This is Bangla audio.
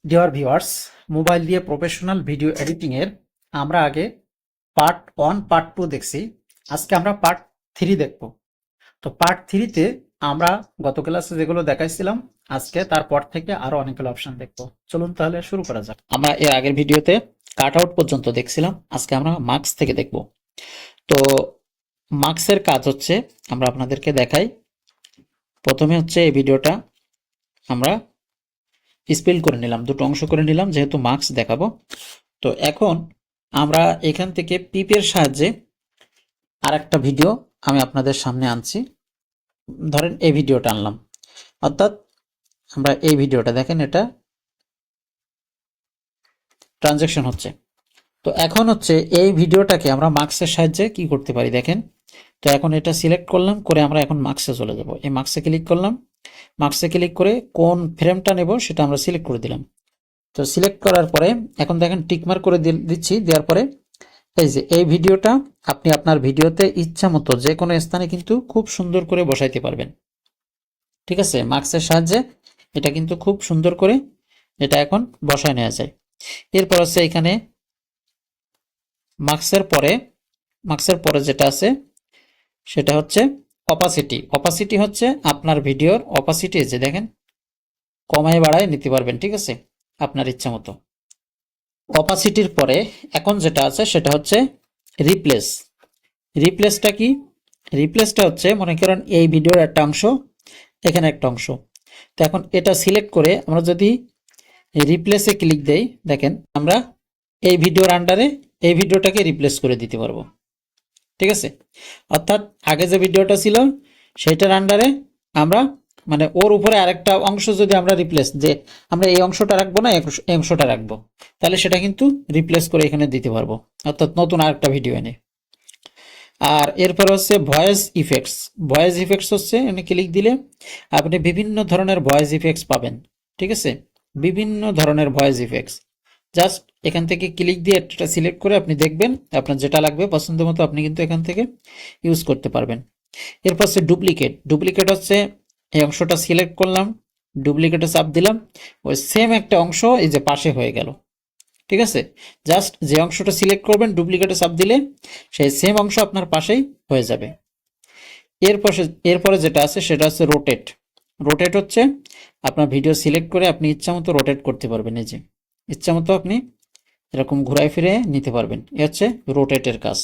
ডিয়ার ভিউয়ার্স, মোবাইল দিয়ে প্রফেশনাল ভিডিও এডিটিংয়ের আমরা আগে পার্ট 1 পার্ট 2 দেখছি। আজকে আমরা পার্ট 3 দেখব। তো পার্ট 3 তে আমরা গত ক্লাসে যেগুলো দেখাইছিলাম, আজকে তারপর থেকে আরো অনেকগুলো অপশন দেখব। চলুন তাহলে শুরু করা যাক। আমরা এর আগের ভিডিওতে কাট আউট পর্যন্ত দেখছিলাম, আজকে আমরা মার্কস থেকে দেখব। তো মার্কসের কাজ হচ্ছে, আমরা আপনাদেরকে দেখাই। প্রথমে হচ্ছে এই ভিডিওটা আমরা স্পেল করে নিলাম, দুটো অংশ করে নিলাম, যেহেতু মার্কস দেখাবো। তো এখন আমরা এখান থেকে পিপের সাহায্যে আর একটা ভিডিও আমি আপনাদের সামনে আনছি। ধরেন এই ভিডিওটা আনলাম, অর্থাৎ আমরা এই ভিডিওটা দেখেন, এটা ট্রানজ্যাকশন হচ্ছে। তো এখন হচ্ছে এই ভিডিওটাকে আমরা মার্কসের সাহায্যে কি করতে পারি দেখেন। তো এখন এটা সিলেক্ট করলাম, করে আমরা এখন মার্কসে চলে যাব। এই মার্কসে ক্লিক করলাম, মার্কসে ক্লিক করে কোন ফ্রেমটা নেব সেটা আমরা সিলেক্ট করে দিলাম। তো সিলেক্ট করার পরে এখন দেখেন টিকমার্ক করে দিচ্ছি। দেওয়ার পরে এই যে এই ভিডিওটা আপনি আপনার ভিডিওতে ইচ্ছা মতো যে কোনো স্থানে কিন্তু খুব সুন্দর করে বসাইতে পারবেন। ঠিক আছে, মার্কসের সাহায্যে এটা কিন্তু খুব সুন্দর করে এটা এখন বসায় নেওয়া যায়। এরপর হচ্ছে এখানে মার্কসের পরে যেটা আছে সেটা হচ্ছে অপাসিটি। অপাসিটি হচ্ছে আপনার ভিডিওর অপাসিটি, যে দেখেন কমায় বাড়ায় নিতে পারবেন। ঠিক আছে, আপনার ইচ্ছা মতো। অপাসিটির পরে এখন যেটা আছে সেটা হচ্ছে রিপ্লেস। রিপ্লেসটা কি? রিপ্লেসটা হচ্ছে, মনে করেন এই ভিডিওর একটা অংশ, এখানে একটা অংশ। তো এখন এটা সিলেক্ট করে আমরা যদি রিপ্লেসে ক্লিক দেই, দেখেন আমরা এই ভিডিওর আন্ডারে এই ভিডিওটাকে রিপ্লেস করে দিতে পারবো। ঠিক আছে, অর্থাৎ আগে যে ভিডিওটা ছিল সেইটার আন্ডারে আমরা, মানে ওর উপরে আরেকটা অংশ যদি আমরা রিপ্লেস, যে আমরা এই অংশটা রাখবো না, এই অংশটা রাখবো, তাহলে সেটা কিন্তু রিপ্লেস করে এখানে দিতে পারবো, অর্থাৎ নতুন আরেকটা ভিডিও এনে। আর এরপর হচ্ছে ভয়েস ইফেক্টস। ভয়েস ইফেক্টস হচ্ছে এখানে ক্লিক দিলে আপনি বিভিন্ন ধরনের ভয়েস ইফেক্টস পাবেন। ঠিক আছে, বিভিন্ন ধরনের ভয়েস ইফেক্টস। জাস্ট এখান থেকে ক্লিক দিয়ে একটা সিলেক্ট করে আপনি দেখবেন, আপনার যেটা লাগবে পছন্দ মতো আপনি কিন্তু এখান থেকে ইউজ করতে পারবেন। এরপর হচ্ছে ডুপ্লিকেট। ডুপ্লিকেট হচ্ছে এই অংশটা সিলেক্ট করলাম, ডুপ্লিকেটে চাপ দিলাম, ওই সেম একটা অংশ এই যে পাশে হয়ে গেল। ঠিক আছে, জাস্ট যে অংশটা সিলেক্ট করবেন ডুপ্লিকেটে চাপ দিলে সেই সেম অংশ আপনার পাশেই হয়ে যাবে। এরপরে যেটা আছে সেটা হচ্ছে রোটেট। রোটেট হচ্ছে আপনার ভিডিও সিলেক্ট করে আপনি ইচ্ছা মতো রোটেট করতে পারবেন। এই যে ইচ্ছা মতো আপনি এরকম ঘুরাই ফিরে নিতে পারবেন। এ হচ্ছে রোটেটের কাজ।